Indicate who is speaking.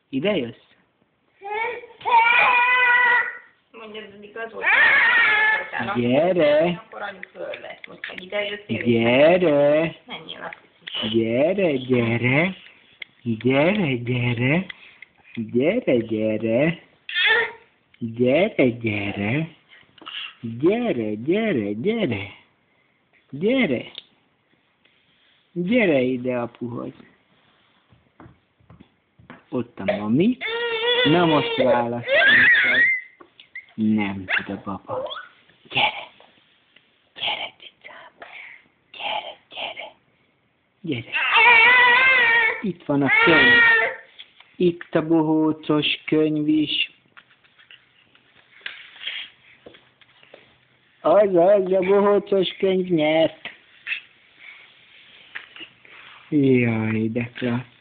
Speaker 1: Ide jössz?
Speaker 2: Mondjad, hogy igaz volt.
Speaker 1: Gyere!
Speaker 2: Akkor anyu föl lesz. Most meg ide jöttél.
Speaker 1: Gyere!
Speaker 2: Menjél a
Speaker 1: Gyere, gyere! Gyere, gyere! Gyere, gyere! Gyere, gyere! Gyere, gyere, gyere! Gyere! Gyere ide apuhoz! Ott a mami. Na most válaszolni kell. Nem tud a baba. Gyere! Gyere, cicám! Gyere, gyere! Gyere! Itt van a könyv. Itt a bohócos könyv is. Az a bohócos könyv nyert. Jaj, de klassz.